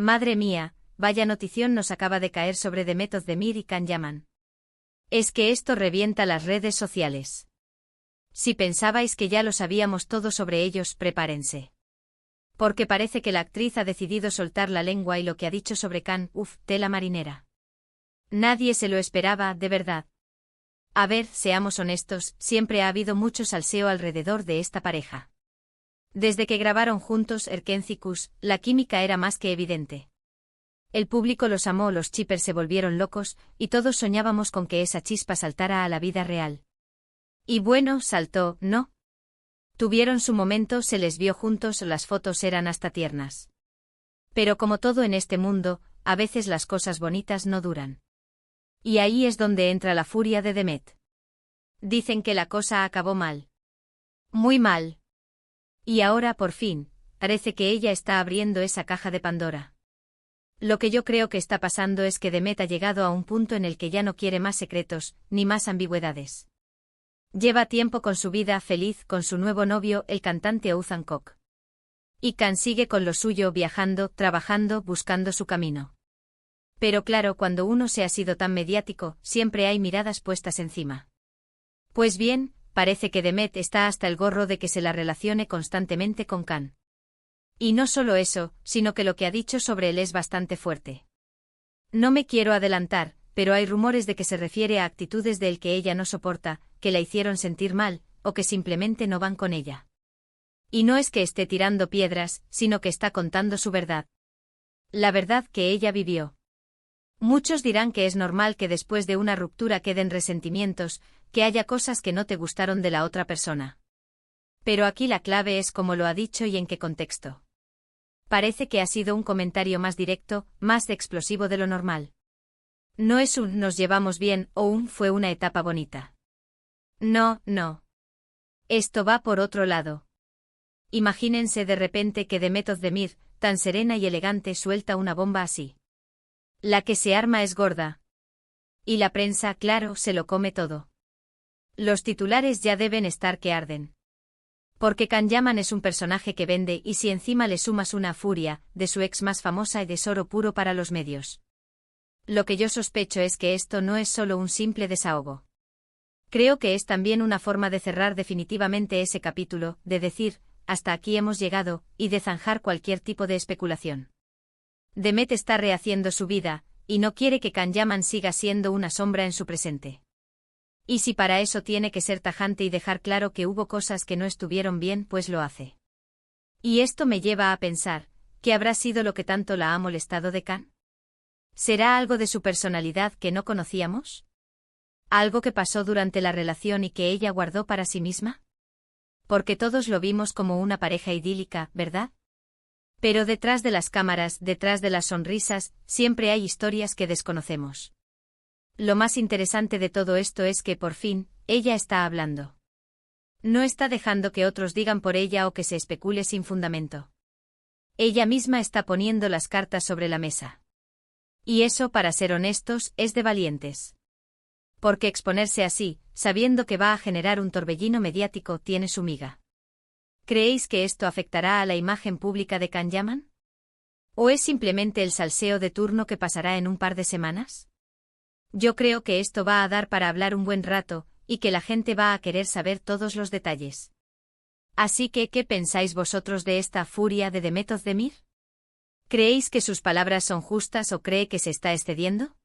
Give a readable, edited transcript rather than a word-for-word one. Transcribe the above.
Madre mía, vaya notición nos acaba de caer sobre Demet Özdemir y Can Yaman. Es que esto revienta las redes sociales. Si pensabais que ya lo sabíamos todo sobre ellos, prepárense. Porque parece que la actriz ha decidido soltar la lengua y lo que ha dicho sobre Can, tela marinera. Nadie se lo esperaba, de verdad. A ver, seamos honestos, siempre ha habido mucho salseo alrededor de esta pareja. Desde que grabaron juntos Erkencikus, la química era más que evidente. El público los amó, los shippers se volvieron locos, y todos soñábamos con que esa chispa saltara a la vida real. Y bueno, saltó, ¿no? Tuvieron su momento, se les vio juntos, las fotos eran hasta tiernas. Pero como todo en este mundo, a veces las cosas bonitas no duran. Y ahí es donde entra la furia de Demet. Dicen que la cosa acabó mal. Muy mal. Y ahora, por fin, parece que ella está abriendo esa caja de Pandora. Lo que yo creo que está pasando es que Demet ha llegado a un punto en el que ya no quiere más secretos, ni más ambigüedades. Lleva tiempo con su vida feliz con su nuevo novio, el cantante Oğuzhan Koç. Y Can sigue con lo suyo, viajando, trabajando, buscando su camino. Pero claro, cuando uno se ha sido tan mediático, siempre hay miradas puestas encima. Pues bien, parece que Demet está hasta el gorro de que se la relacione constantemente con Can. Y no solo eso, sino que lo que ha dicho sobre él es bastante fuerte. No me quiero adelantar, pero hay rumores de que se refiere a actitudes de él que ella no soporta, que la hicieron sentir mal, o que simplemente no van con ella. Y no es que esté tirando piedras, sino que está contando su verdad. La verdad que ella vivió. Muchos dirán que es normal que después de una ruptura queden resentimientos, que haya cosas que no te gustaron de la otra persona. Pero aquí la clave es cómo lo ha dicho y en qué contexto. Parece que ha sido un comentario más directo, más explosivo de lo normal. No es un «nos llevamos bien» o un «fue una etapa bonita». No, no. Esto va por otro lado. Imagínense de repente que Demet Özdemir, tan serena y elegante, suelta una bomba así. La que se arma es gorda. Y la prensa, claro, se lo come todo. Los titulares ya deben estar que arden. Porque Can Yaman es un personaje que vende, y si encima le sumas una furia, de su ex más famosa, y tesoro puro para los medios. Lo que yo sospecho es que esto no es solo un simple desahogo. Creo que es también una forma de cerrar definitivamente ese capítulo, de decir, hasta aquí hemos llegado, y de zanjar cualquier tipo de especulación. Demet está rehaciendo su vida, y no quiere que Can Yaman siga siendo una sombra en su presente. Y si para eso tiene que ser tajante y dejar claro que hubo cosas que no estuvieron bien, pues lo hace. Y esto me lleva a pensar, ¿qué habrá sido lo que tanto la ha molestado de Can? ¿Será algo de su personalidad que no conocíamos? ¿Algo que pasó durante la relación y que ella guardó para sí misma? Porque todos lo vimos como una pareja idílica, ¿verdad? Pero detrás de las cámaras, detrás de las sonrisas, siempre hay historias que desconocemos. Lo más interesante de todo esto es que, por fin, ella está hablando. No está dejando que otros digan por ella o que se especule sin fundamento. Ella misma está poniendo las cartas sobre la mesa. Y eso, para ser honestos, es de valientes. Porque exponerse así, sabiendo que va a generar un torbellino mediático, tiene su miga. ¿Creéis que esto afectará a la imagen pública de Can Yaman? ¿O es simplemente el salseo de turno que pasará en un par de semanas? Yo creo que esto va a dar para hablar un buen rato, y que la gente va a querer saber todos los detalles. Así que, ¿qué pensáis vosotros de esta furia de Demet Özdemir? ¿Creéis que sus palabras son justas o cree que se está excediendo?